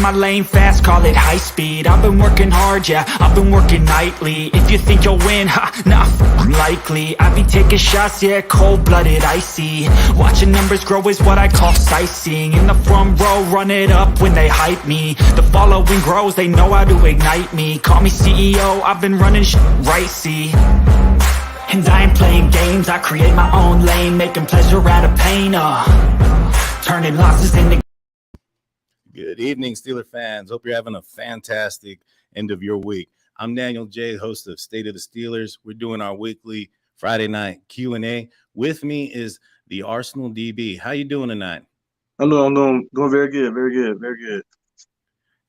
my lane fast, call it high speed. I've been working hard, yeah, I've been working nightly. If you think you'll win, nah, likely. I be taking shots, yeah, cold-blooded, icy. Watching numbers grow is what I call sightseeing. In the front row, run it up when they hype me. The following grows, they know how to ignite me. Call me CEO, I've been running right, see. And I ain't playing games, I create my own lane, making pleasure out of pain, turning losses into... Good evening, Steeler fans. Hope you're having a fantastic end of your week. I'm Daniel J., host of State of the Steelers. We're doing our weekly Friday night Q&A. With me is the Arsenal D.B. How you doing tonight? I'm doing very good.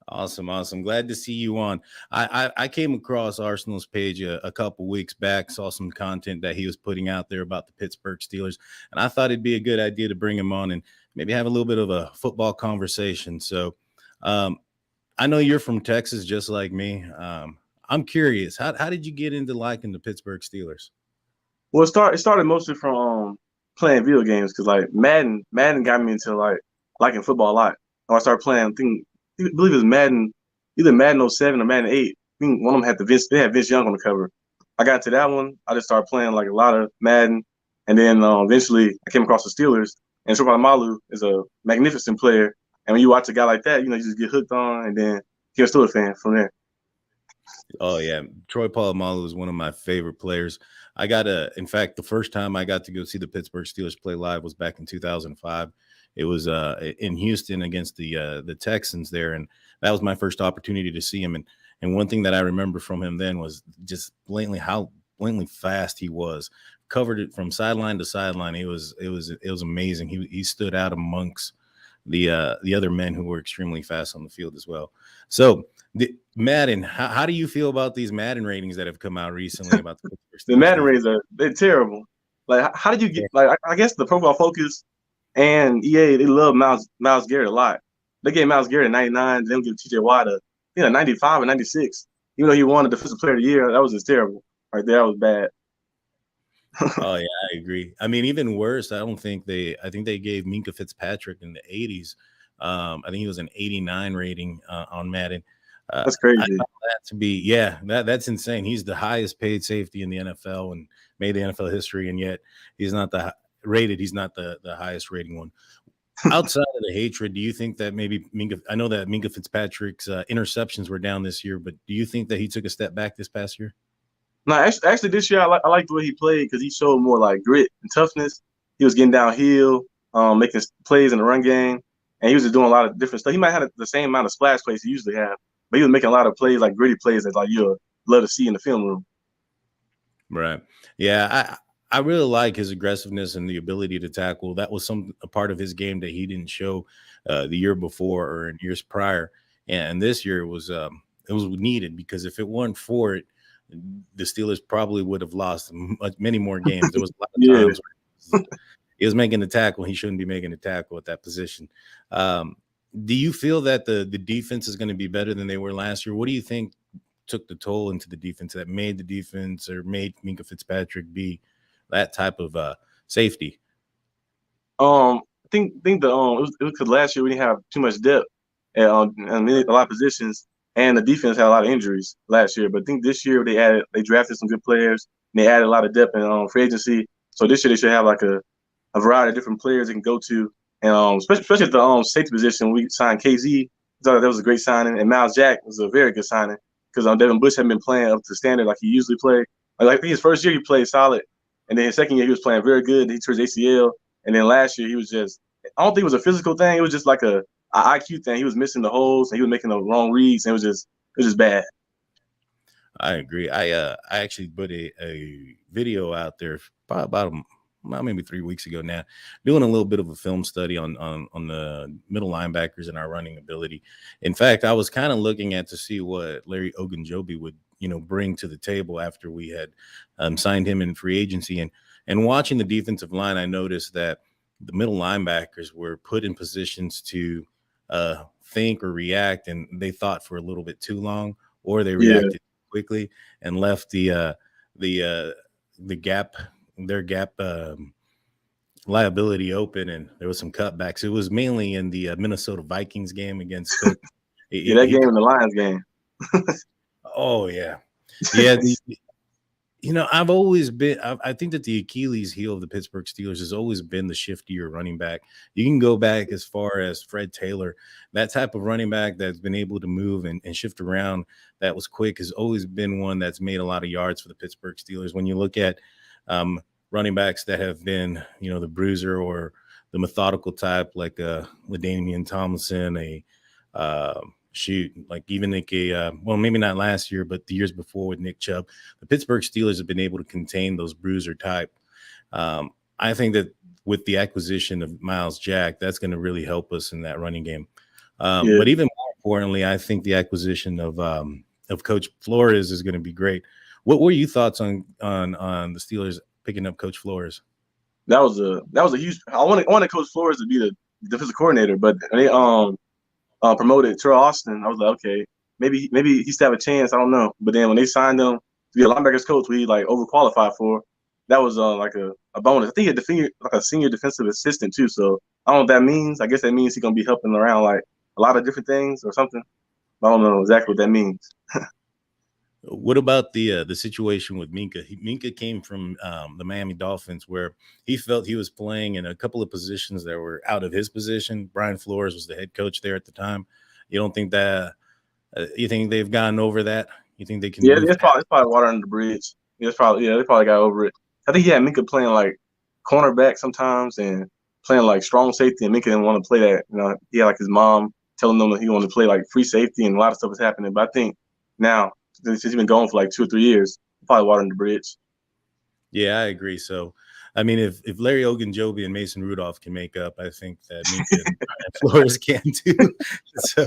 Awesome. Glad to see you on. I came across Arsenal's page a couple weeks back, saw some content that he was putting out there about the Pittsburgh Steelers, and I thought it'd be a good idea to bring him on and maybe have a little bit of a football conversation. So I know you're from Texas just like me. I'm curious, how did you get into liking the Pittsburgh Steelers? Well, it started mostly from playing video games because like Madden got me into like liking football a lot. When I started playing, I believe it was Madden, either Madden 07 or Madden 8. I think one of them had Vince Young on the cover. I got into that one. I just started playing like a lot of Madden, and then eventually I came across the Steelers. And Troy Polamalu is a magnificent player. And when you watch a guy like that, you just get hooked on, and then you're a Steelers fan from there. Oh yeah, Troy Polamalu is one of my favorite players. In fact, the first time I got to go see the Pittsburgh Steelers play live was back in 2005. It was in Houston against the Texans there, and that was my first opportunity to see him. And one thing that I remember from him then was just how blatantly fast he was. Covered it from sideline to sideline. It was amazing. He stood out amongst the other men who were extremely fast on the field as well. So Madden, how do you feel about these Madden ratings that have come out recently about the The Madden ratings they're terrible. Like, how did you get? Like, I guess the Pro Football Focus and EA, they love Myles Garrett a lot. They gave Myles Garrett a 99. They don't give TJ Watt a 95 or 96. Even though he won the Defensive Player of the Year, that was just terrible. Right there, that was bad. Oh yeah, I agree. I mean, even worse, I think they gave Minka Fitzpatrick in the 80s. I think he was an 89 rating on Madden. That's crazy. I found that to be, that's insane. He's the highest paid safety in the NFL and made the NFL history, and yet he's not he's not the highest rating one. Outside of the hatred, do you think that maybe I know that Minka Fitzpatrick's interceptions were down this year, but do you think that he took a step back this past year? No, actually this year I like the way he played because he showed more like grit and toughness. He was getting downhill, making plays in the run game, and he was just doing a lot of different stuff. He might have the same amount of splash plays he usually have, but he was making a lot of plays, like gritty plays that like you'll love to see in the film room. Right. Yeah, I really like his aggressiveness and the ability to tackle. That was a part of his game that he didn't show the year before or in years prior, and this year it was needed because if it weren't for it, the Steelers probably would have lost many more games. There was a lot of times where he was making the tackle. He shouldn't be making the tackle at that position. Do you feel that the defense is going to be better than they were last year? What do you think took the toll into the defense that made the defense or made Minka Fitzpatrick be that type of safety? I think it was because last year we didn't have too much depth at a lot of positions. And the defense had a lot of injuries last year, but I think this year they drafted some good players. And they added a lot of depth in free agency. So this year they should have like a variety of different players they can go to, and especially at the safety position. We signed KZ. Thought that was a great signing, and Miles Jack was a very good signing because Devin Bush hadn't been playing up to standard like he usually played. Like his first year he played solid, and then his second year he was playing very good. He tore his ACL, and then last year he was I don't think it was a physical thing. It was just like a IQ thing. He was missing the holes and he was making the wrong reads, and it was just bad. I agree. I actually put a video out there about maybe 3 weeks ago now, doing a little bit of a film study on the middle linebackers and our running ability. In fact, I was kind of looking to see what Larry Ogunjobi would bring to the table after we had signed him in free agency, and watching the defensive line, I noticed that the middle linebackers were put in positions to think or react, and they thought for a little bit too long, or they reacted quickly and left their gap liability open, and there was some cutbacks. It was mainly in the Minnesota Vikings game against Cook. Yeah, that game in the Lions game. Oh yeah, yeah. I've always been. I think that the Achilles heel of the Pittsburgh Steelers has always been the shiftier running back. You can go back as far as Fred Taylor, that type of running back that's been able to move and shift around. That was quick. Has always been one that's made a lot of yards for the Pittsburgh Steelers. When you look at running backs that have been, the bruiser or the methodical type, like LaDainian Tomlinson, like even like well, maybe not last year, but the years before with Nick Chubb, the Pittsburgh Steelers have been able to contain those bruiser type. I think that with the acquisition of Miles Jack, that's going to really help us in that running game. But even more importantly, I think the acquisition of Coach Flores is going to be great. What were your thoughts on the Steelers picking up Coach Flores? That was a huge. I wanted Coach Flores to be the defensive coordinator, but they promoted Terrell Austin. I was like, okay, maybe he still have a chance. I don't know. But then when they signed him to be a linebackers coach, we like overqualified for, that was like a bonus. I think he had like a senior defensive assistant too. So I don't know what that means. I guess that means he's gonna be helping around like a lot of different things or something. I don't know exactly what that means. What about the situation with Minka? Minka came from the Miami Dolphins, where he felt he was playing in a couple of positions that were out of his position. Brian Flores was the head coach there at the time. You don't think that? You think they've gotten over that? You think they can? Yeah, it's probably water under the bridge. They probably got over it. I think he had Minka playing like cornerback sometimes and playing like strong safety, and Minka didn't want to play that. He had like his mom telling him that he wanted to play like free safety, and a lot of stuff is happening. But I think now, since he's been going for like 2 or 3 years, probably water under the bridge. Yeah, I agree. So, I mean, if Larry Ogunjobi and Mason Rudolph can make up, I think that Minka and Flores can too. So,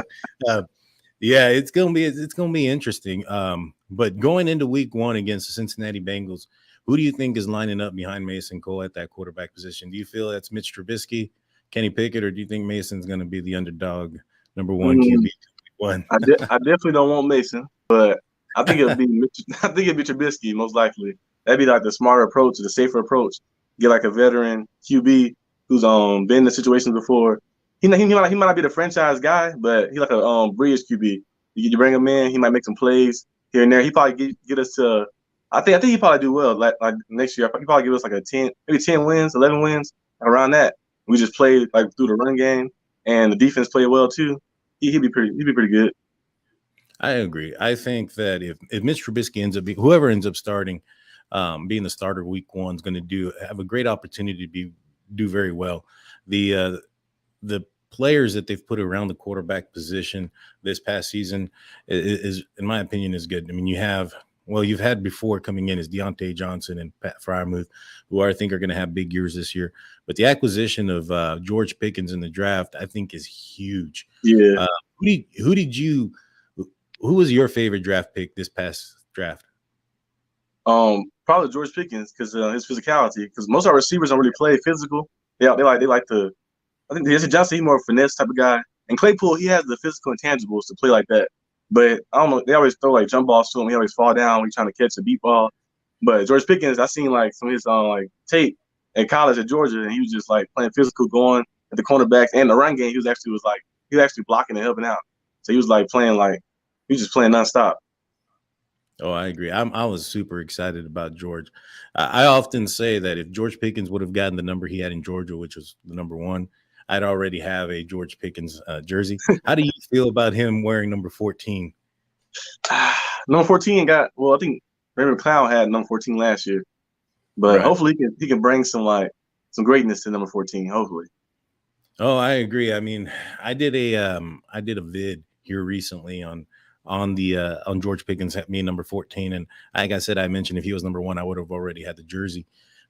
yeah, it's gonna be interesting. But going into Week 1 against the Cincinnati Bengals, who do you think is lining up behind Mason Cole at that quarterback position? Do you feel that's Mitch Trubisky, Kenny Pickett, or do you think Mason's going to be the underdog number one QB? I definitely don't want Mason, but I think it'll be Trubisky most likely. That'd be like the smarter approach, the safer approach. Get like a veteran QB who's been in the situations before. He might not be the franchise guy, but he's like a bridge QB. You bring him in, he might make some plays here and there. He probably get us to. I think he probably do well. Like next year, he probably give us like maybe 10 wins, 11 wins around that. We just play like through the run game, and the defense played well too. He'd be pretty good. I agree. I think that if Mitch Trubisky ends up whoever ends up starting, being the starter Week 1 is going to have a great opportunity to do very well. The players that they've put around the quarterback position this past season is in my opinion, is good. I mean, you've had before coming in is Deontay Johnson and Pat Freiermuth, who I think are going to have big years this year. But the acquisition of George Pickens in the draft, I think, is huge. Yeah. Who was your favorite draft pick this past draft? Probably George Pickens because his physicality. Because most of our receivers don't really play physical. They like to. I think Deontay Johnson, he's more of a finesse type of guy, and Claypool, he has the physical intangibles to play like that. But I don't know. They always throw like jump balls to him. He always fall down when he's trying to catch a deep ball. But George Pickens, I seen like some of his like tape in college at Georgia, and he was just like playing physical, going at the cornerbacks and the run game. He was actually blocking and helping out. So he was just playing nonstop. Oh, I agree. I was super excited about George. I often say that if George Pickens would have gotten the number he had in Georgia, which was the number 1, I'd already have a George Pickens jersey. How do you feel about him wearing number 14? Number 14 I think Ray McCloud had number 14 last year, but hopefully he can bring some greatness to number 14. Hopefully. Oh, I agree. I mean, I did a vid here recently on George Pickens being number 14, and like I said, I mentioned if he was number 1, I would have already had the jersey.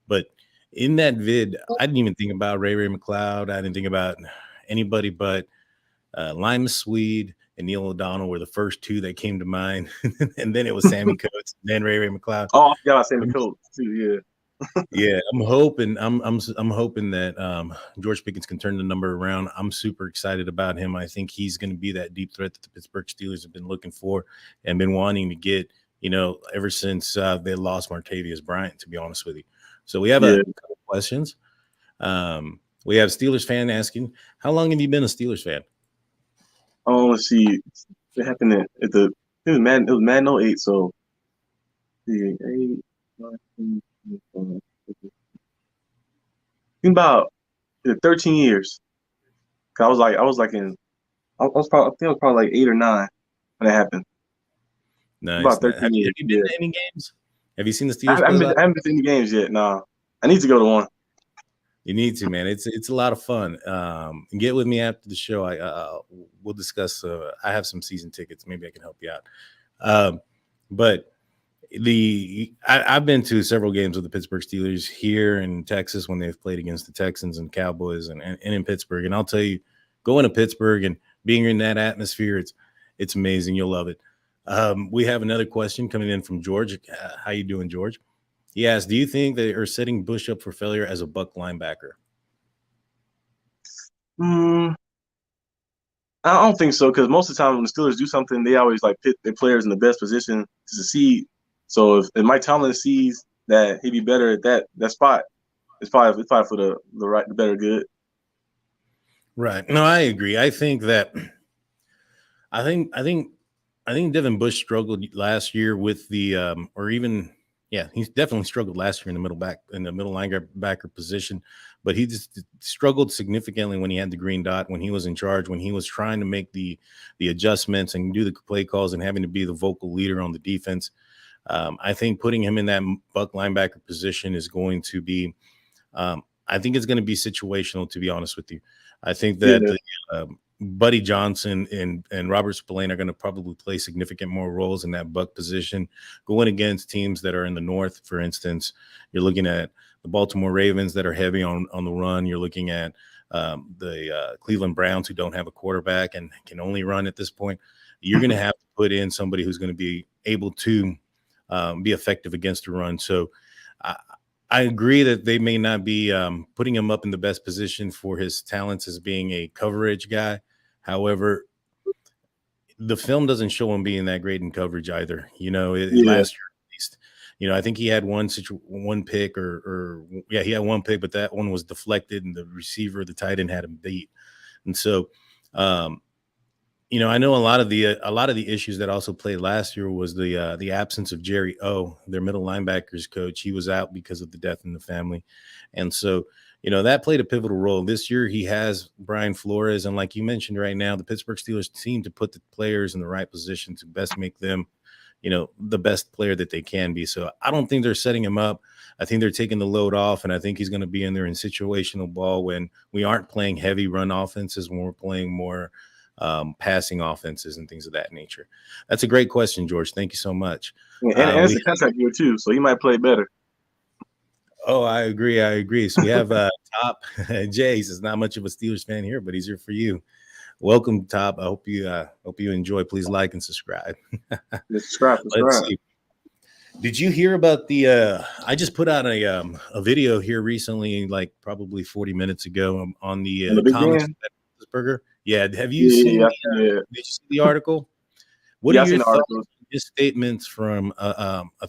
But in that vid, I didn't even think about Ray McCloud. I didn't think about anybody but Lima Swede and Neil O'Donnell were the first 2 that came to mind, and then it was Sammy Coates, and then Ray McCloud. Oh, I forgot about Sammy Coates too. Yeah. Yeah, I'm hoping that George Pickens can turn the number around. I'm super excited about him. I think he's going to be that deep threat that the Pittsburgh Steelers have been looking for and been wanting to get, ever since they lost Martavius Bryant, to be honest with you. So we have a couple questions. We have Steelers fan asking, how long have you been a Steelers fan? Let's see. It happened at the it was Madden '08. So see, 8, 9, 10, 11, think about 13 years. 'Cause I was probably I think I was probably like 8 or 9 when it happened. Nice. About Now, 13 years. have you been Yeah. to any games? Have you seen the I Steelers play haven't been, live? I haven't been to any games yet. Nah. I need to go to one. You need to, man. It's a lot of fun. Get with me after the show. We'll discuss. I have some season tickets. Maybe I can help you out. But I've been to several games with the Pittsburgh Steelers here in Texas when they've played against the Texans and Cowboys and in Pittsburgh. And I'll tell you, going to Pittsburgh and being in that atmosphere, it's amazing. You'll love it. We have another question coming in from George. How you doing, George? He asked, do you think they are setting Bush up for failure as a buck linebacker? Mm, I don't think so because most of the time when the Steelers do something, they always like pit their players in the best position to succeed. So if Mike Tomlin sees that he'd be better at that spot, it's probably for the better good. Right. No, I agree. I think Devin Bush struggled last year with he's definitely struggled last year in the middle linebacker position, but he just struggled significantly when he had the green dot, when he was in charge, when he was trying to make the adjustments and do the play calls and having to be the vocal leader on the defense. I think putting him in that buck linebacker position is going to be, I think it's going to be situational, to be honest with you. I think that Buddy Johnson and Robert Spillane are going to probably play significant more roles in that buck position, going against teams that are in the north. For instance, you're looking at the Baltimore Ravens that are heavy on the run. You're looking at the Cleveland Browns who don't have a quarterback and can only run at this point. You're going to have to put in somebody who's going to be able to be effective against the run. So I agree that they may not be putting him up in the best position for his talents as being a coverage guy. However, the film doesn't show him being that great in coverage either. Last year at least, I think he had one pick he had one pick, but that one was deflected and the receiver, the tight end, had him beat. And so, I know a lot of the issues that also played last year was the absence of Jerry O, their middle linebackers coach. He was out because of the death in the family, and so that played a pivotal role. This year he has Brian Flores, and like you mentioned, right now the Pittsburgh Steelers seem to put the players in the right position to best make them, the best player that they can be. So I don't think they're setting him up. I think they're taking the load off, and I think he's going to be in there in situational ball when we aren't playing heavy run offenses, when we're playing more passing offenses and things of that nature. That's a great question, George. Thank you so much. And it's a contract year too, so he might play better. Oh, I agree. So we have Top Jay. He's not much of a Steelers fan here, but he's here for you. Welcome, Top. I hope you enjoy. Please like and subscribe. Subscribe. Let's see. Did you hear about I just put out a video here recently, like probably 40 minutes ago, on the comics burger. Yeah, have you seen? Did you see the article? What are your thoughts on his statements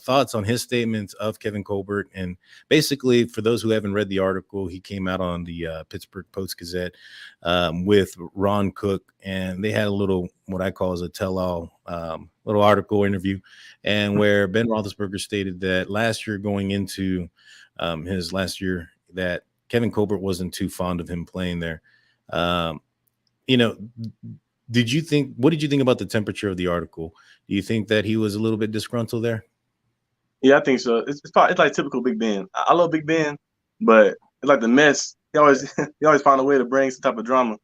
thoughts on his statements of Kevin Colbert? And basically, for those who haven't read the article, he came out on the Pittsburgh Post-Gazette with Ron Cook, and they had a little, what I call as a tell-all little article interview, and where Ben Roethlisberger stated that last year, going into his last year, that Kevin Colbert wasn't too fond of him playing there. What did you think about the temperature of the article? Do you think that he was a little bit disgruntled there? Yeah, I think so. It's like typical Big Ben. I love Big Ben, but it's like the mess. He always find a way to bring some type of drama.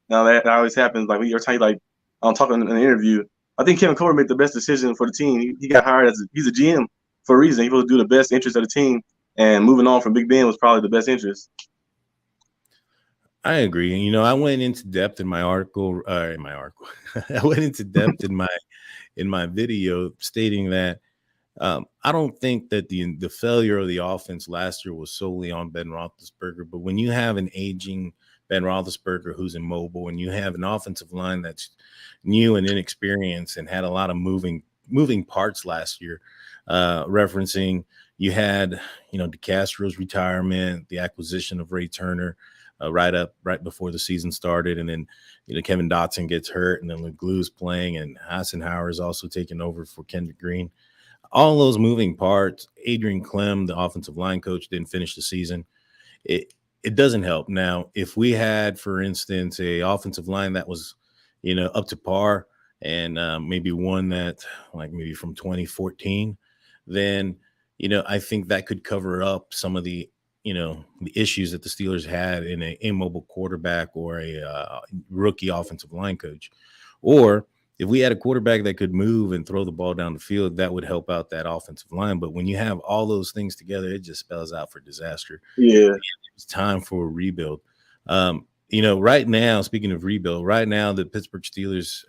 Now that always happens. Like every time, I'm talking in an interview. I think Kevin Colbert made the best decision for the team. He got hired he's a GM for a reason. He supposed to do the best interest of the team, and moving on from Big Ben was probably the best interest. I agree. I went into depth in my article. I went into depth in my video stating that I don't think that the failure of the offense last year was solely on Ben Roethlisberger. But when you have an aging Ben Roethlisberger who's immobile, and you have an offensive line that's new and inexperienced and had a lot of moving parts last year, referencing you had DeCastro's retirement, the acquisition of Ray Turner. right before the season started, and then Kevin Dotson gets hurt, and then LeGlue's playing, and Hassenhauer is also taking over for Kendrick Green. All those moving parts. Adrian Clem, the offensive line coach, didn't finish the season. It doesn't help. Now, if we had, for instance, a offensive line that was, up to par, and maybe one that like maybe from 2014, then I think that could cover up some of the the issues that the Steelers had in an immobile quarterback or a rookie offensive line coach. Or if we had a quarterback that could move and throw the ball down the field, that would help out that offensive line. But when you have all those things together, it just spells out for disaster. Yeah. It's time for a rebuild. Right now, speaking of rebuild, right now the Pittsburgh Steelers,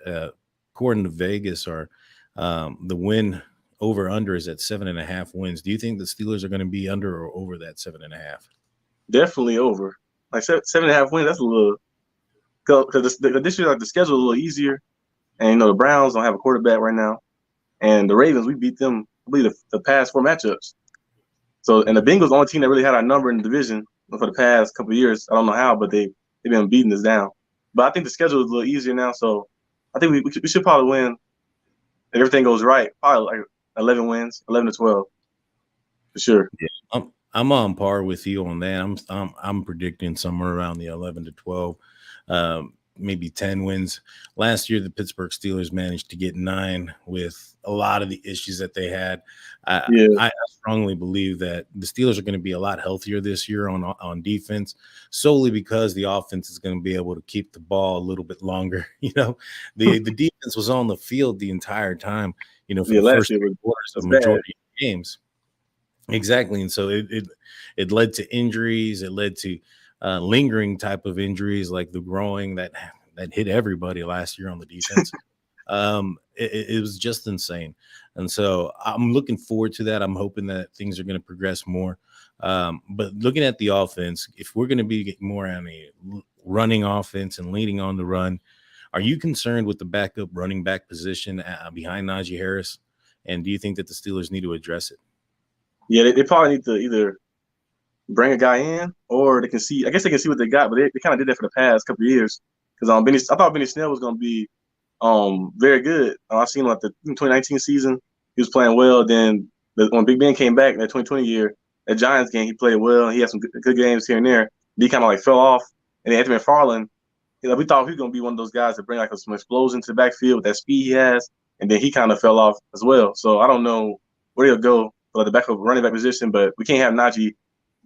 according to Vegas, are the win over under is at 7.5 wins. Do you think the Steelers are going to be under or over that 7.5? Definitely over. Like 7.5 wins. That's a little because this year, like, the schedule is a little easier, and the Browns don't have a quarterback right now, and the Ravens, we beat them, I believe, the past 4 matchups. So, and the Bengals, the only team that really had our number in the division for the past couple of years. I don't know how, but they've been beating us down. But I think the schedule is a little easier now, so I think we should probably win if everything goes right. Probably like 11 wins, 11 to 12, for sure. Yeah, I'm on par with you on that. I'm predicting somewhere around the 11 to 12, maybe 10 wins. Last year, the Pittsburgh Steelers managed to get 9 with a lot of the issues that they had. I strongly believe that the Steelers are going to be a lot healthier this year on defense, solely because the offense is going to be able to keep the ball a little bit longer. The defense was on the field the entire time, for the first 3 quarters of majority of games. Exactly. And so it led to injuries. It led to lingering type of injuries like the groin that hit everybody last year on the defense. It was just insane. And so I'm looking forward to that. I'm hoping that things are going to progress more. But looking at the offense, if we're going to be more on a running offense and leading on the run, are you concerned with the backup running back position behind Najee Harris? And do you think that the Steelers need to address it? Yeah, they probably need to either bring a guy in, or they can see. I guess they can see what they got, but they kind of did that for the past couple of years. Because I thought Benny Snell was going to be very good. I seen him at the 2019 season. He was playing well. Then when Big Ben came back in that 2020 year, that Giants game, he played well. He had some good games here and there. But he kind of like fell off. And then Anthony McFarland, we thought he was going to be one of those guys that bring like some explosion to the backfield with that speed he has. And then he kind of fell off as well. So I don't know where he'll go for the backup running back position, but we can't have Najee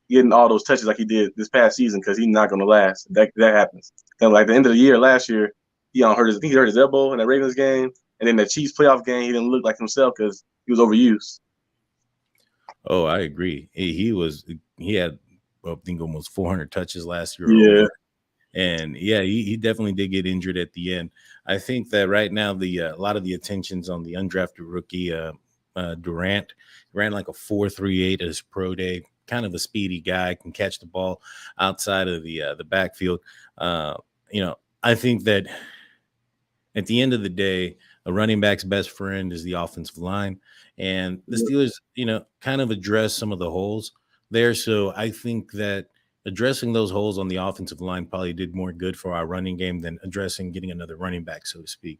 getting all those touches like he did this past season because he's not going to last. That happens. And like the end of the year last year, he hurt his elbow in that Ravens game, and then the Chiefs playoff game, he didn't look like himself because he was overused. Oh, I agree. He had I think almost 400 touches last year. Yeah. And yeah, he definitely did get injured at the end. I think that right now a lot of the attention's on the undrafted rookie Durant. He ran like a 4.38 at his pro day. Kind of a speedy guy, can catch the ball outside of the backfield. I think that at the end of the day, a running back's best friend is the offensive line, and the Steelers, kind of address some of the holes there. So I think that addressing those holes on the offensive line probably did more good for our running game than getting another running back, so to speak.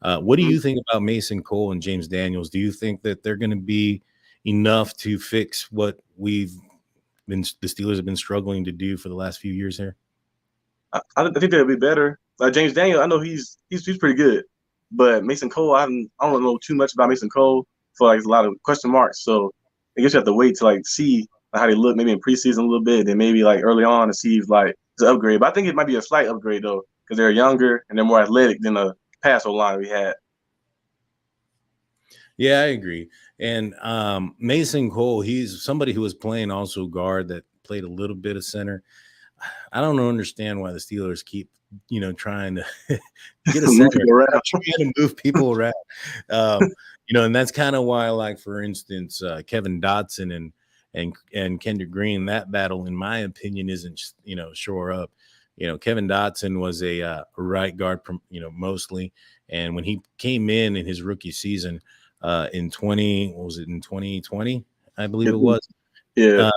What do you think about Mason Cole and James Daniels? Do you think that they're going to be enough to fix what the Steelers have been struggling to do for the last few years here? I think they'll be better. James Daniels, I know he's pretty good, but Mason Cole, I don't know too much about Mason Cole, for like a lot of question marks. So I guess you have to wait to like see how they look, maybe in preseason a little bit, then maybe like early on to see if like it's an upgrade. But I think it might be a slight upgrade though, because they're younger and they're more athletic than the past line we had. Yeah, I agree. And Mason Cole, he's somebody who was playing also guard that played a little bit of center. I don't understand why the Steelers keep, trying to get a center, trying to move people around. And that's kind of why, like, for instance, Kevin Dotson and Kendrick Green, that battle, in my opinion, isn't, shore up. Kevin Dotson was a right guard, mostly. And when he came in his rookie season, in 2020, I believe it was. Yeah.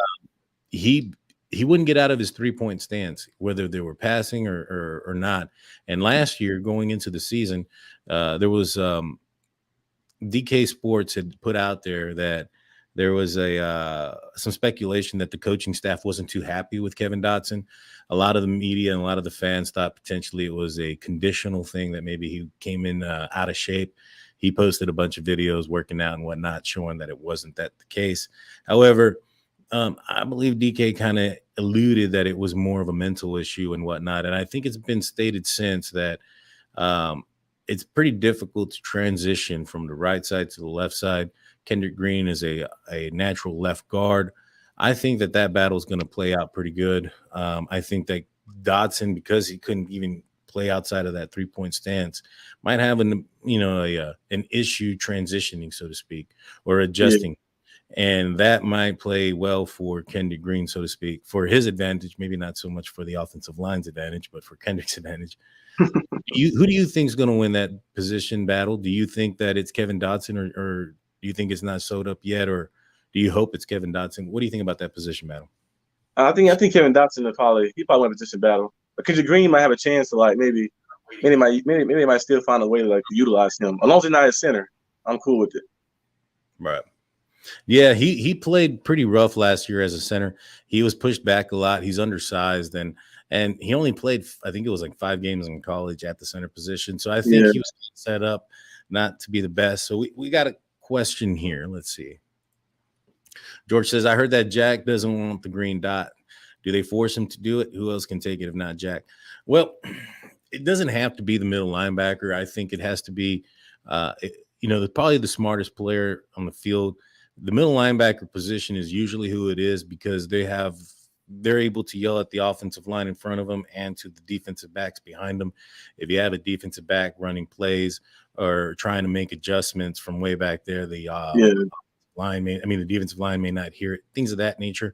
He he wouldn't get out of his 3-point stance, whether they were passing or not. And last year, going into the season, there was DK Sports had put out there that there was some speculation that the coaching staff wasn't too happy with Kevin Dotson. A lot of the media and a lot of the fans thought potentially it was a conditional thing, that maybe he came in out of shape. He posted a bunch of videos working out and whatnot, showing that it wasn't that the case. However, I believe DK kind of alluded that it was more of a mental issue and whatnot. And I think it's been stated since that it's pretty difficult to transition from the right side to the left side. Kendrick Green is a natural left guard. I think that battle is going to play out pretty good. I think that Dotson, because he couldn't even play outside of that 3-point stance, might have an issue transitioning, so to speak, or adjusting. Yeah. And that might play well for Kendrick Green, so to speak, for his advantage, maybe not so much for the offensive line's advantage, but for Kendrick's advantage. Who do you think is going to win that position battle? Do you think that it's Kevin Dotson, or do you think it's not sewed up yet, or do you hope it's Kevin Dotson? What do you think about that position battle? I think Kevin Dotson will probably win a position battle. But Kendrick Green might have a chance to maybe might still find a way to utilize him. As long as he's not at center, I'm cool with it. Right. Yeah, he played pretty rough last year as a center. He was pushed back a lot. He's undersized, and he only played, I think it was 5 games in college at the center position. So I think he was set up not to be the best. So we got a question here. Let's see. George says, I heard that Jack doesn't want the green dot. Do they force him to do it? Who else can take it if not Jack? Well, it doesn't have to be the middle linebacker. I think it has to be, probably the smartest player on the field. The middle linebacker position is usually who it is, because they're able to yell at the offensive line in front of them and to the defensive backs behind them. If you have a defensive back running plays or trying to make adjustments from way back there, the defensive line may not hear it, things of that nature.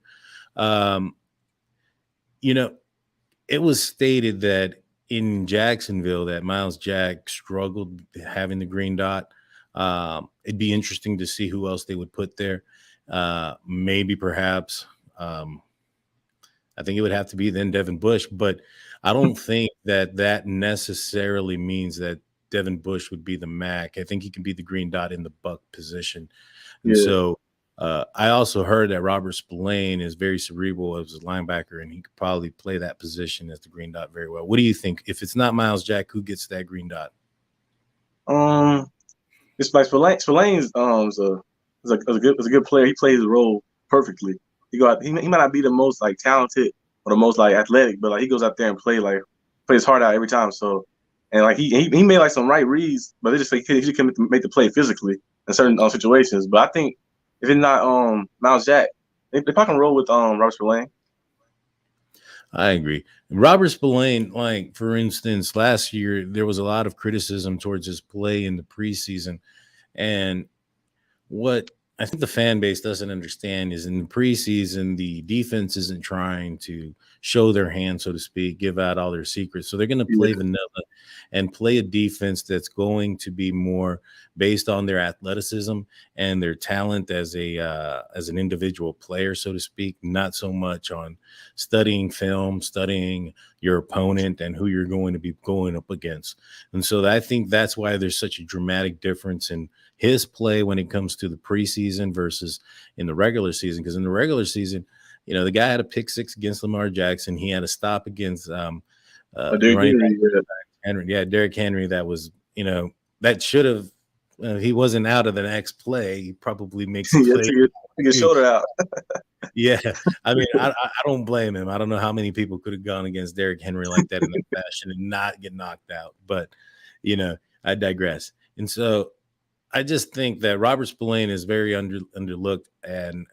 It was stated that in Jacksonville that Miles Jack struggled having the green dot. It'd be interesting to see who else they would put there. Maybe perhaps I think it would have to be then Devin Bush, but I don't think that necessarily means that Devin Bush would be the MAC. I think he can be the green dot in the buck position. And so I also heard that Robert Spillane is very cerebral as a linebacker, and he could probably play that position as the green dot very well. What do you think? If it's not Miles Jack, who gets that green dot? It's like Spillane's is a good player. He plays the role perfectly. He might not be the most talented or the most athletic, but he goes out there and plays his heart out every time. So, and he made some right reads, but they just he couldn't make the play physically in certain situations. But I think if it's not Miles Jack, they probably can roll with Robert Spillane. I agree. Robert Spillane, for instance, last year there was a lot of criticism towards his play in the preseason, and what I think the fan base doesn't understand is in the preseason, the defense isn't trying to show their hand, so to speak, give out all their secrets. So they're going to play vanilla and play a defense that's going to be more based on their athleticism and their talent as an individual player, so to speak, not so much on studying film, studying your opponent and who you're going to be going up against. And so I think that's why there's such a dramatic difference in his play when it comes to the preseason versus in the regular season. Because in the regular season, the guy had a pick 6 against Lamar Jackson. He had a stop against Derrick Henry. That was, that should have, he wasn't out of the next play. He probably makes a play. Take his shoulder out. Yeah. I mean, I don't blame him. I don't know how many people could have gone against Derrick Henry like that in that fashion and not get knocked out. But, I digress. And so I just think that Robert Spillane is very underlooked and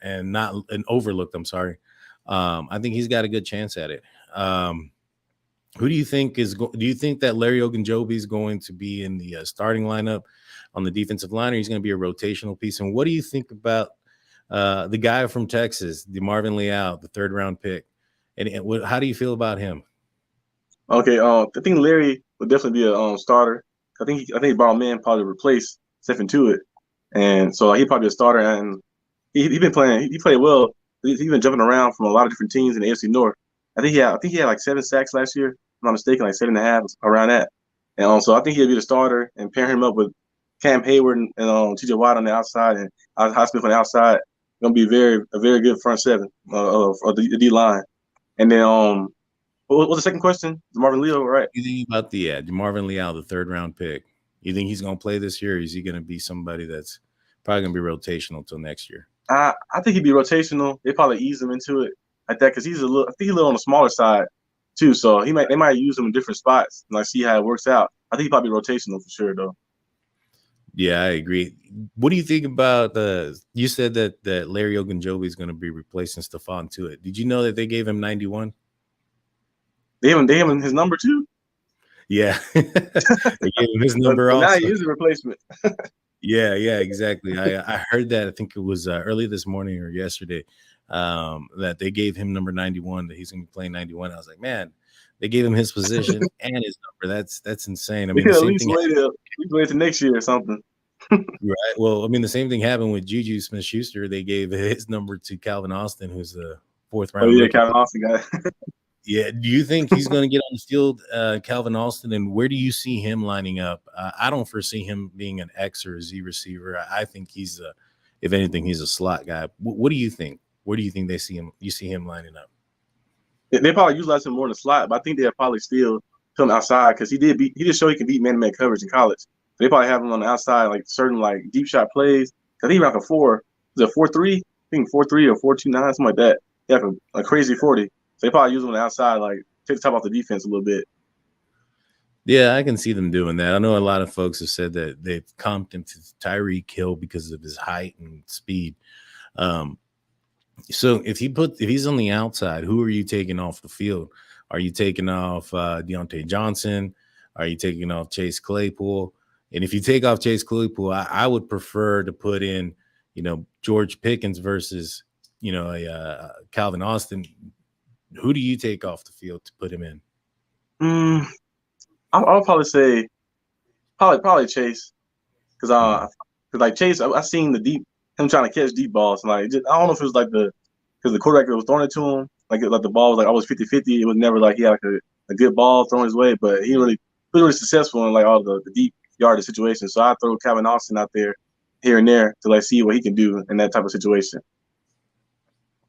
overlooked. I'm sorry. I think he's got a good chance at it. Who do you think do you think that Larry Ogunjobi is going to be in the starting lineup on the defensive line, or he's going to be a rotational piece? And what do you think about the guy from Texas, the Marvin Leal, the 3rd round pick? And how do you feel about him? Okay. I think Larry would definitely be a starter. I think Ballman probably replace Stephen Tuitt, and so he probably a starter. And he been playing. He played well He's been jumping around from a lot of different teams in the AFC North. I think he had like 7 sacks last year. If I'm not mistaken, like 7.5 around that. And so I think he'll be the starter and pair him up with Cam Hayward and T.J. Watt on the outside and Highsmith on the outside. Going to be a very good front seven of the D line. And then what was the second question? Marvin Leo, right? You think about the Marvin Leal, the 3rd-round pick? You think he's going to play this year, or is he going to be somebody that's probably going to be rotational until next year? I think he'd be rotational. They probably ease him into it like that because I think he's a little on the smaller side too. So they might use him in different spots and like see how it works out. I think he'd probably be rotational for sure though. Yeah, I agree. What do you think about you said that Larry Ogunjobi is going to be replacing Stephon Tuitt. Did you know that they gave him 91? They have him his number too? Yeah. They gave him his number but also. Now he is a replacement. Yeah, exactly. I heard that. I think it was early this morning or yesterday that they gave him number 91, that he's going to be playing 91. I was like, man, they gave him his position and his number. That's insane. I mean, at least wait till next year or something. Right. Well, I mean, the same thing happened with Juju Smith-Schuster. They gave his number to Calvin Austin, who's the 4th-round. Oh yeah, Calvin Austin guy. Yeah. Do you think he's going to get on the field, Calvin Austin, and where do you see him lining up? I don't foresee him being an X or a Z receiver. I think he's if anything, he's a slot guy. What do you think? Where do you think they see him? You see him lining up? They probably utilize him more in the slot, but I think they'll probably still put him outside because he did show he can beat man-to-man coverage in college. So they probably have him on the outside, like certain like deep shot plays. I think like a 4.3? I think 4.3 or 4.29, something like that. He have a crazy 40. So they probably use him on the outside, like take the top off the defense a little bit. Yeah, I can see them doing that. I know a lot of folks have said that they've comped him to Tyreek Hill because of his height and speed. So if he's on the outside, who are you taking off the field? Are you taking off Deontay Johnson? Are you taking off Chase Claypool? And if you take off Chase Claypool, I would prefer to put in, George Pickens versus, Calvin Austin. Who do you take off the field to put him in? I'll probably say probably Chase because like Chase, I seen him trying to catch deep balls. And, like I don't know if it was like because the quarterback that was throwing it to him, like the ball was like always 50-50. It was never like he had like a good ball thrown his way, but he was really successful in like all the deep yardage situations. So I throw Calvin Austin out there here and there to like see what he can do in that type of situation.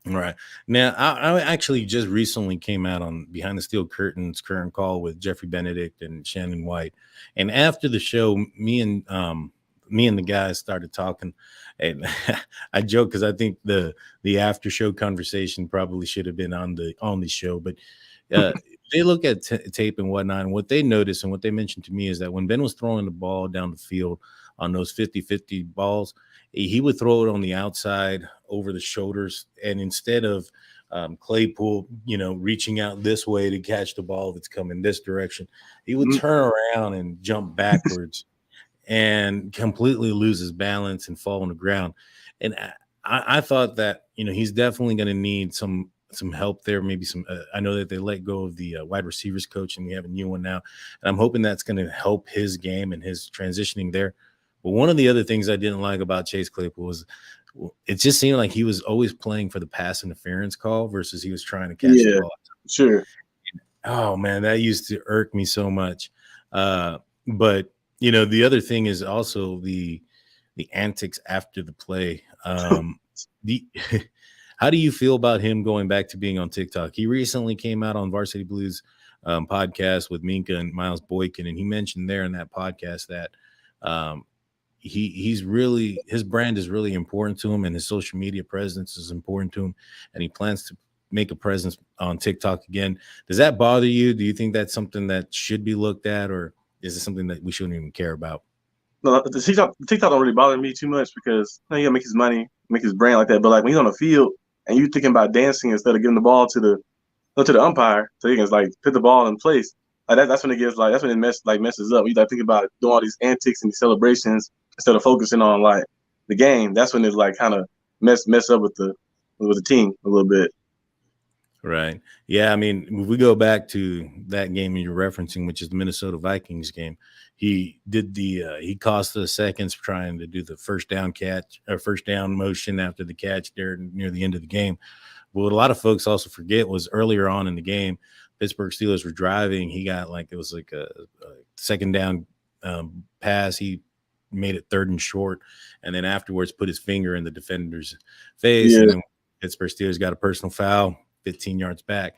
Right. Now, I actually just recently came out on Behind the Steel Curtains current call with Jeffrey Benedict and Shannon White. And after the show, me and the guys started talking, and I joke because I think the after show conversation probably should have been on the show, but they look at tape and whatnot, and what they noticed and what they mentioned to me is that when Ben was throwing the ball down the field on those 50-50 balls, he would throw it on the outside over the shoulders, and instead of Claypool, reaching out this way to catch the ball that's coming this direction, he would turn around and jump backwards and completely lose his balance and fall on the ground. And I thought that, he's definitely going to need some help there. Maybe some, I know that they let go of the wide receivers coach and we have a new one now. And I'm hoping that's going to help his game and his transitioning there. But one of the other things I didn't like about Chase Claypool was it just seemed like he was always playing for the pass interference call versus he was trying to catch the ball. Sure. Oh man, that used to irk me so much. But the other thing is also the antics after the play. How do you feel about him going back to being on TikTok? He recently came out on Varsity Blues podcast with Minka and Miles Boykin, and he mentioned there in that podcast that he's really, his brand is really important to him, and his social media presence is important to him, and he plans to make a presence on TikTok again. Does that bother you? Do you think that's something that should be looked at, or is it something that we shouldn't even care about? No, the TikTok don't really bother me too much because he gotta make his money, make his brand like that. But like when he's on the field and you thinking about dancing instead of giving the ball to the umpire, so he can like put the ball in place. Like that's when it gets that's when it messes up. You like think about it, doing all these antics and these celebrations instead of focusing on like the game. That's when it's like kind of mess up with the team a little bit. Right. Yeah. I mean, if we go back to that game you're referencing, which is the Minnesota Vikings game, he did he cost us seconds trying to do the first down catch or first down motion after the catch there near the end of the game. But what a lot of folks also forget was earlier on in the game, Pittsburgh Steelers were driving. He got it was like a second down pass. He made it third and short, and then afterwards put his finger in the defender's face, and then Pittsburgh Steelers got a personal foul 15 yards back.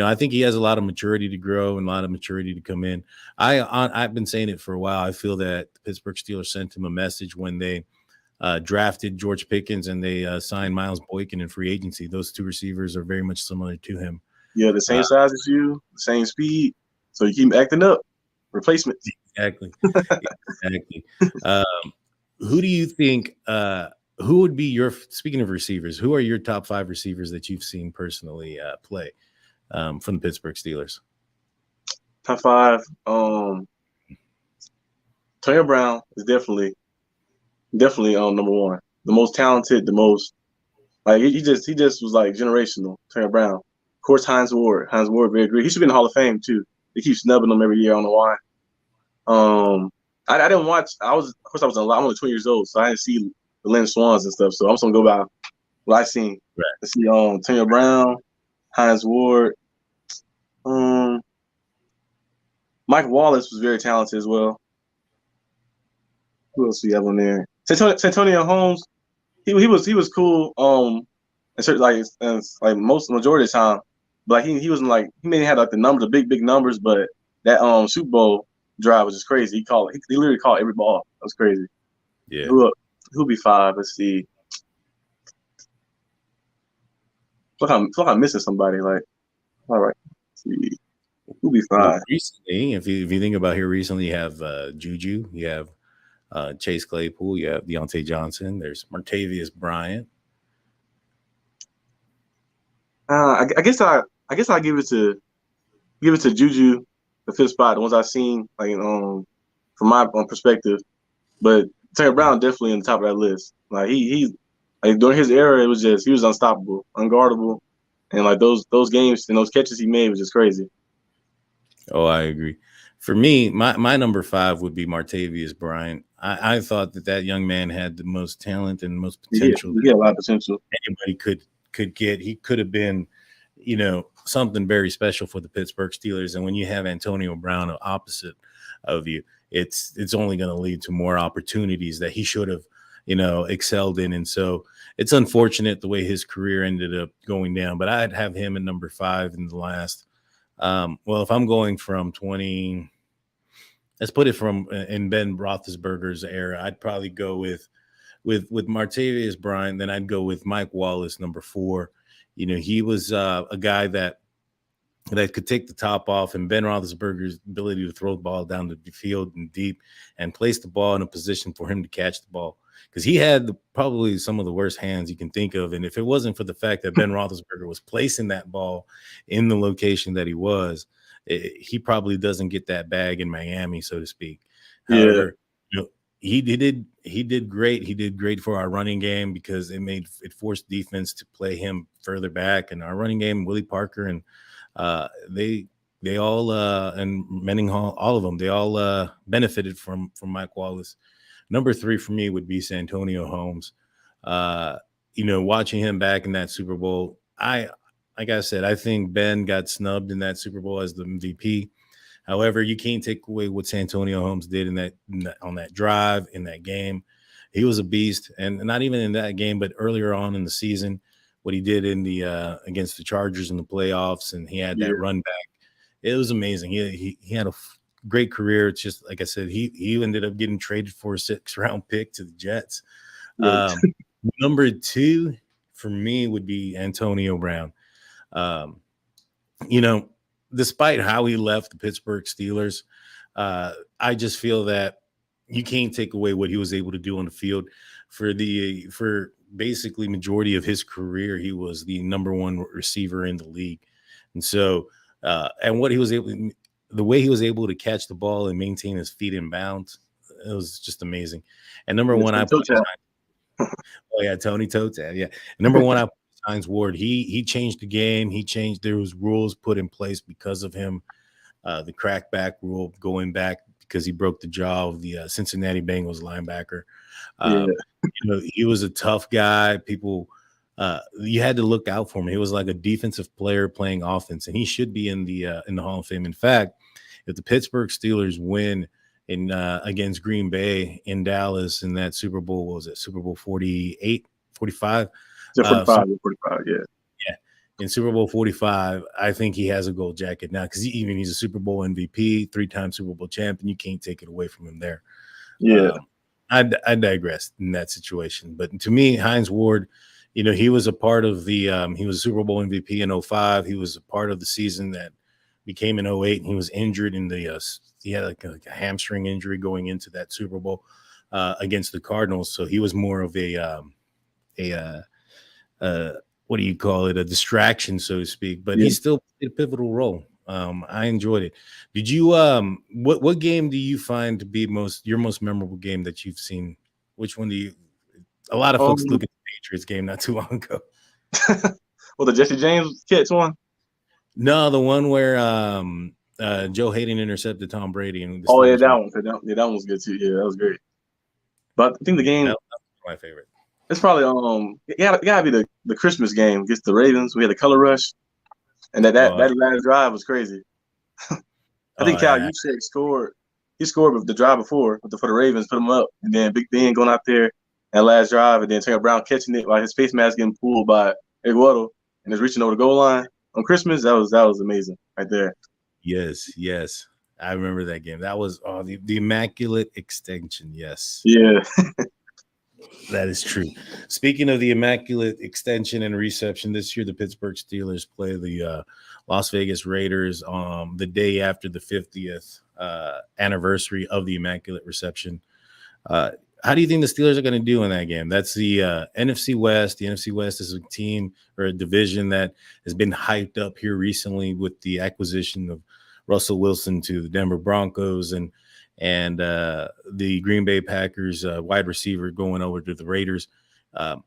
I think he has a lot of maturity to grow and a lot of maturity to come in. I've been saying it for a while. I feel that the Pittsburgh Steelers sent him a message when they drafted George Pickens and they signed Miles Boykin in free agency. Those two receivers are very much similar to him. Yeah, the same size as you, the same speed. So you keep acting up. Replacements. Exactly. Exactly. Who do you think who would be speaking of receivers, who are your top 5 receivers that you've seen personally play from the Pittsburgh Steelers? Top 5. Antonio Brown is definitely number 1. The most talented, the most he just was like generational. Antonio Brown. Of course, Hines Ward very great. He should be in the Hall of Fame too. They keep snubbing him every year. I don't know why. I didn't watch. I was I'm only 20 years old, so I didn't see the Lynn Swans and stuff. So I'm just gonna go by what I seen. Right. Let's see. Antonio Brown, Hines Ward. Mike Wallace was very talented as well. Who else do you have on there? Santonio Holmes. He was cool. And certain majority of the time, but he wasn't he may have had the numbers, the big numbers, but that Super Bowl drive was just crazy. He literally caught every ball. That was crazy. Yeah. Who'll be 5? Let's see. I feel like I'm missing somebody. All right. Let's see. Who'll be 5? Recently, if you think about here recently, you have Juju, you have Chase Claypool, you have Deontay Johnson, there's Martavius Bryant. I guess I'll give it to Juju, the 5th spot. The ones I've seen, from my perspective, but Antonio Brown definitely on the top of that list. He during his era, it was just he was unstoppable, unguardable, and those games and those catches he made was just crazy. Oh, I agree. For me, my number 5 would be Martavius Bryant. I thought that young man had the most talent and most potential. He had a lot of potential. Anybody could get. He could have been, something very special for the Pittsburgh Steelers. And when you have Antonio Brown opposite of you, it's only going to lead to more opportunities that he should have, excelled in. And so it's unfortunate the way his career ended up going down. But I'd have him at number 5 in the last. If I'm going from 20, let's put it from in Ben Roethlisberger's era, I'd probably go with Martavius Bryant. Then I'd go with Mike Wallace, number 4. He was a guy that could take the top off, and Ben Roethlisberger's ability to throw the ball down the field and deep and place the ball in a position for him to catch the ball. Because he had probably some of the worst hands you can think of. And if it wasn't for the fact that Ben Roethlisberger was placing that ball in the location that he was, he probably doesn't get that bag in Miami, so to speak. However, he did great. He did great for our running game because it forced defense to play him further back. And our running game, Willie Parker and they all and Menninghall, all of them, they all benefited from Mike Wallace. Number 3 for me would be Santonio Holmes. Watching him back in that Super Bowl, like I said, I think Ben got snubbed in that Super Bowl as the MVP. However, you can't take away what Santonio Holmes did on that drive in that game. He was a beast, and not even in that game, but earlier on in the season, what he did in the against the Chargers in the playoffs, and he had that run back. It was amazing. He had a great career. It's just like I said, he ended up getting traded for a 6th-round pick to the Jets. Number 2 for me would be Antonio Brown. Despite how he left the Pittsburgh Steelers, I just feel that you can't take away what he was able to do on the field. For basically majority of his career, he was the number 1 receiver in the league. And so, the way he was able to catch the ball and maintain his feet in bounds, it was just amazing. And number 1, I put Tony Totat. Yeah. Number 1, I put Hines Ward. He changed the game. There was rules put in place because of him. The crackback rule going back because he broke the jaw of the Cincinnati Bengals linebacker. Yeah. He was a tough guy. People, you had to look out for him. He was like a defensive player playing offense, and he should be in the Hall of Fame. In fact, if the Pittsburgh Steelers win against Green Bay in Dallas in that Super Bowl, what was it Super Bowl 48, 45? 45, 45, yeah. Yeah. In Super Bowl 45, I think he has a gold jacket now because he's a Super Bowl MVP, 3-time Super Bowl champion. You can't take it away from him there. Yeah. I digress in that situation. But to me, Hines Ward, he was a part of the he was a Super Bowl MVP in 05. He was a part of the season that became in 08, and he was injured in the he had like a hamstring injury going into that Super Bowl against the Cardinals. So he was more of a what do you call it? A distraction, so to speak. But he still played a pivotal role. I enjoyed it. Did you what game do you find to be your most memorable game that you've seen? Which one do you? A lot of folks look at the Patriots game not too long ago. Well, the Jesse James catch one. No, the one where Joe Hayden intercepted Tom Brady. And that one. That one was good too. Yeah, that was great. But I think the game that was my favorite. It's probably it gotta be the Christmas game against the Ravens. We had the color rush, and that last drive was crazy. I think Cal Juszczyk scored. He scored with the drive before for the Ravens, put him up, and then Big Ben going out there that last drive, and then Taylor Brown catching it while his face mask getting pulled by Iguodala and is reaching over the goal line on Christmas. That was amazing right there. Yes. I remember that game. That was the Immaculate Extension. Yes. Yeah. That is true. Speaking of the Immaculate Extension and reception, this year the Pittsburgh Steelers play the Las Vegas Raiders the day after the 50th anniversary of the Immaculate Reception. How do you think the Steelers are going to do in that game? That's the NFC West. The NFC West is a team or a division that has been hyped up here recently with the acquisition of Russell Wilson to the Denver Broncos and the Green Bay Packers wide receiver going over to the Raiders. Do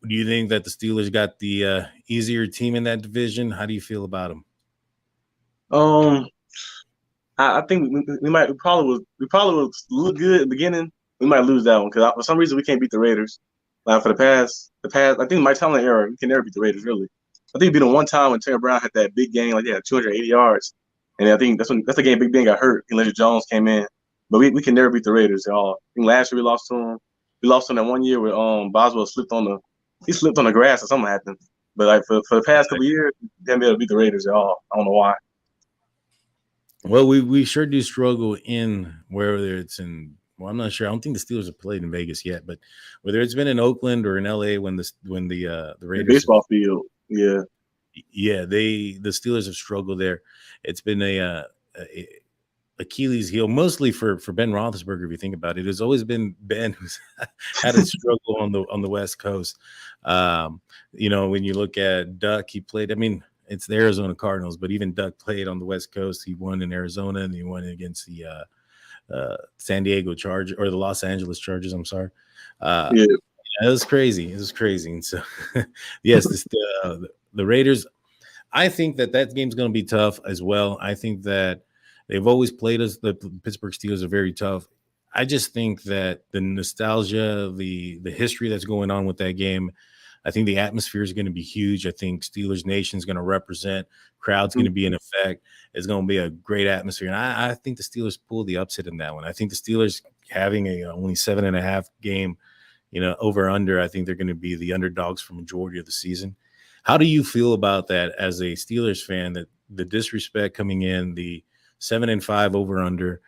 you think that the Steelers got the easier team in that division? How do you feel about them? I think we probably will look good at the beginning. We might lose that one because for some reason we can't beat the Raiders. Like for the past, I think my Tomlin era, we can never beat the Raiders really. I think we beat them one time when Taylor Brown had that big game, like he had 280 yards, and I think that's the game Big Ben got hurt and Leonard Jones came in. But we can never beat the Raiders at all. I think last year we lost to them. We lost to them that one year where Boswell slipped on the grass or something happened. But like for the past couple of years, we haven't been able to beat the Raiders at all. I don't know why. Well, we sure do struggle whether it's in. Well, I'm not sure. I don't think the Steelers have played in Vegas yet, but whether it's been in Oakland or in LA when the Raiders the baseball field, the Steelers have struggled there. It's been a Achilles heel, mostly for Ben Roethlisberger. If you think about it, it's always been Ben who's had a struggle on the West Coast. When you look at Duck, he played. I mean, it's the Arizona Cardinals, but even Duck played on the West Coast. He won in Arizona, and he won against the San Diego Chargers or the Los Angeles Chargers. I'm sorry. It was crazy. It was crazy. And so, yes, the Raiders. I think that game's going to be tough as well. I think that they've always played us. The Pittsburgh Steelers are very tough. I just think that the nostalgia, the history that's going on with that game, I think the atmosphere is going to be huge. I think Steelers Nation is going to represent. Crowd's going to be in effect. It's going to be a great atmosphere. And I think the Steelers pull the upset in that one. I think the Steelers having a only 7.5 game, over under, I think they're going to be the underdogs for majority of the season. How do you feel about that as a Steelers fan, that the disrespect coming in, the 7-5 over under,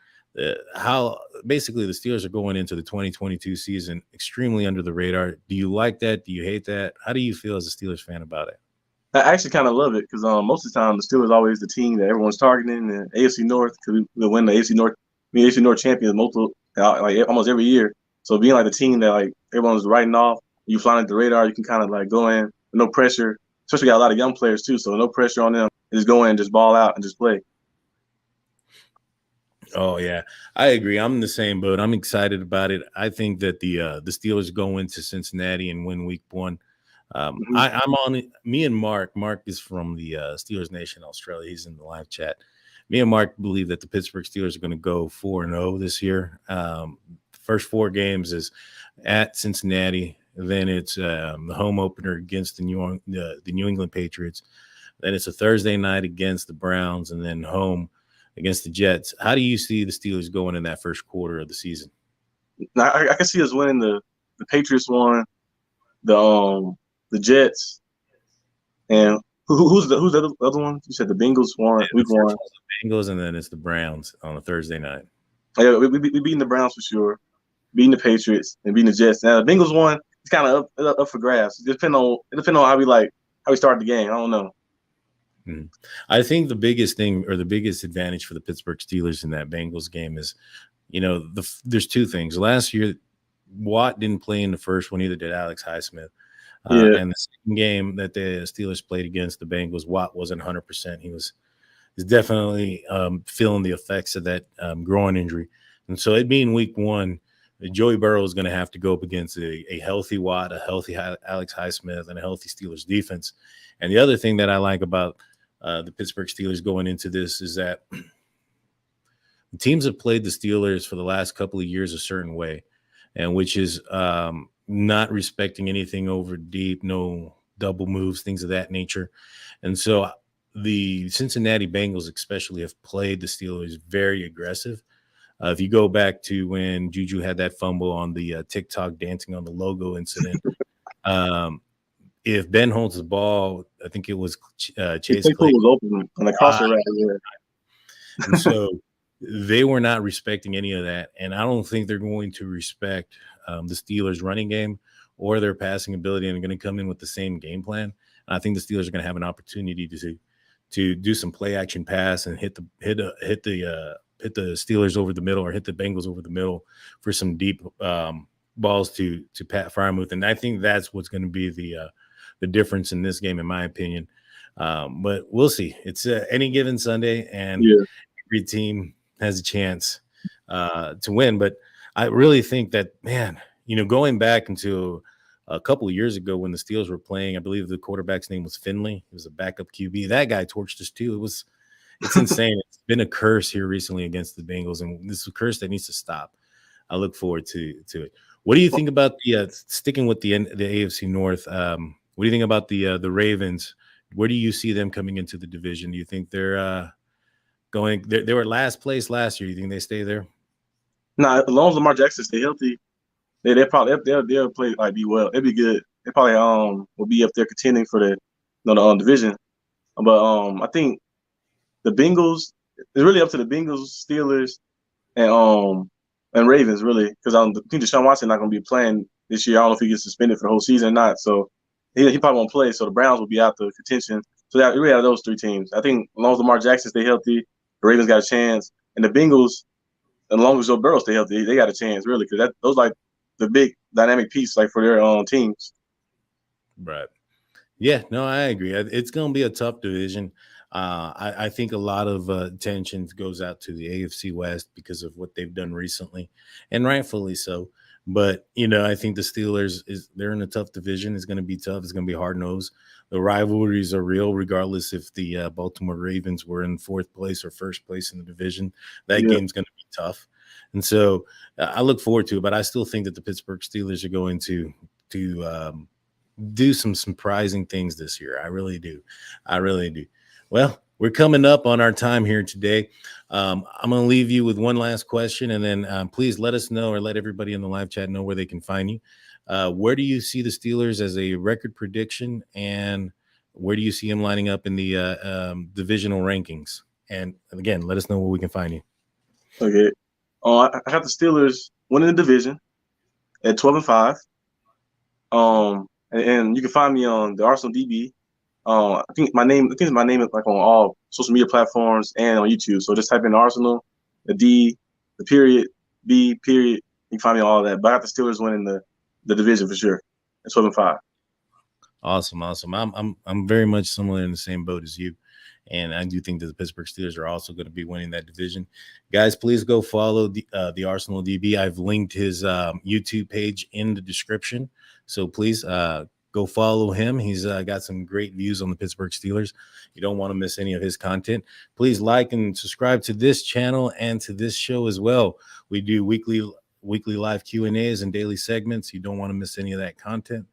how basically the Steelers are going into the 2022 season extremely under the radar? Do you like that? Do you hate that? How do you feel as a Steelers fan about it? I actually kind of love it because most of the time the Steelers are always the team that everyone's targeting in the AFC North because we win the AFC North. AFC North champions almost every year. So being like the team that like everyone's writing off, you flying at the radar, you can kind of like go in with no pressure. Especially got a lot of young players too, so no pressure on them. Just go in, just ball out, and just play. Oh yeah, I agree. I'm in the same boat. I'm excited about it. I think that the Steelers go into Cincinnati and win Week 1. I'm on it. Me and Mark. Mark is from the Steelers Nation Australia. He's in the live chat. Me and Mark believe that the Pittsburgh Steelers are going to go 4-0 this year. The first 4 games is at Cincinnati. Then it's the home opener against the New England Patriots. Then it's a Thursday night against the Browns, and then home against the Jets. How do you see the Steelers going in that first quarter of the season? Now, I can see us winning the Patriots one, the Jets, and who's the other one? You said the Bengals won week one. The Bengals, and then it's the Browns on a Thursday night. Yeah, we beating the Browns for sure, beating the Patriots, and beating the Jets. Now the Bengals one, it's kind of up for grabs. It depends on how we start the game. I don't know. I think the biggest thing or the biggest advantage for the Pittsburgh Steelers in that Bengals game is, there's 2 things. Last year, Watt didn't play in the first one, either did Alex Highsmith. And the second game that the Steelers played against the Bengals, Watt wasn't 100%. He's definitely feeling the effects of that groin injury. And so it being week 1, Joey Burrow is going to have to go up against a healthy Watt, a healthy Alex Highsmith, and a healthy Steelers defense. And the other thing that I like about the Pittsburgh Steelers going into this is that the teams have played the Steelers for the last couple of years a certain way, and which is not respecting anything over deep, no double moves, things of that nature. And so the Cincinnati Bengals especially have played the Steelers very aggressive. If you go back to when Juju had that fumble on the TikTok dancing on the logo incident, if Ben holds the ball, I think it was Chase Clay was open on the crosser right there. And so they were not respecting any of that. And I don't think they're going to respect the Steelers' running game or their passing ability, and are going to come in with the same game plan. And I think the Steelers are going to have an opportunity to do some play action pass and hit the Steelers over the middle, or hit the Bengals over the middle for some deep balls to Pat Freiermuth. And I think that's what's going to be the difference in this game, in my opinion. But we'll see. It's any given Sunday, and every team has a chance to win. But I really think that, man, going back into a couple of years ago when the Steelers were playing, I believe the quarterback's name was Finley. He was a backup QB. That guy torched us too. It's insane. It's been a curse here recently against the Bengals, and this is a curse that needs to stop. I look forward to it. What do you think about the sticking with the AFC North? What do you think about the Ravens? Where do you see them coming into the division? Do you think they're going? They were last place last year. Do you think they stay there? Nah, as long as Lamar Jackson stay healthy, they'll play be well. It'll be good. They probably will be up there contending for the division. But I think the Bengals, it's really up to the Bengals, Steelers, and Ravens, really, because I think Deshaun Watson not going to be playing this year. I don't know if he gets suspended for the whole season or not. So he probably won't play. So the Browns will be out the contention. So that really have those 3 teams. I think as long as Lamar Jackson stay healthy, the Ravens got a chance, and the Bengals, as long as Joe Burrow stay healthy, they got a chance, really, because those like the big dynamic piece for their teams. Right. Yeah. No, I agree. It's going to be a tough division. I think a lot of attention goes out to the AFC West because of what they've done recently, and rightfully so. But, I think the Steelers, they're in a tough division. It's going to be tough. It's going to be hard-nosed. The rivalries are real, regardless if the Baltimore Ravens were in 4th place or 1st place in the division. That game's going to be tough. And so I look forward to it, but I still think that the Pittsburgh Steelers are going to do some surprising things this year. I really do. Well, we're coming up on our time here today. I'm going to leave you with one last question, and then please let us know, or let everybody in the live chat know where they can find you. Where do you see the Steelers as a record prediction, and where do you see them lining up in the divisional rankings? And again, let us know where we can find you. Okay. I have the Steelers winning the division at 12-5. And you can find me on the Arsenal D.B. I think my name is like on all social media platforms and on YouTube. So just type in Arsenal, the D, the period, B, period. You can find me on all that. But I got the Steelers winning the division for sure at 12-5. Awesome. I'm very much similar in the same boat as you. And I do think that the Pittsburgh Steelers are also going to be winning that division. Guys, please go follow the Arsenal DB. I've linked his YouTube page in the description. So please Go follow him. He's got some great views on the Pittsburgh Steelers. You don't want to miss any of his content. Please like and subscribe to this channel and to this show as well. We do weekly live Q&As and daily segments. You don't want to miss any of that content.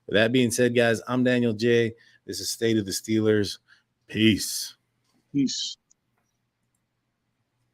With that being said, guys, I'm Daniel J. This is State of the Steelers. Peace. Peace.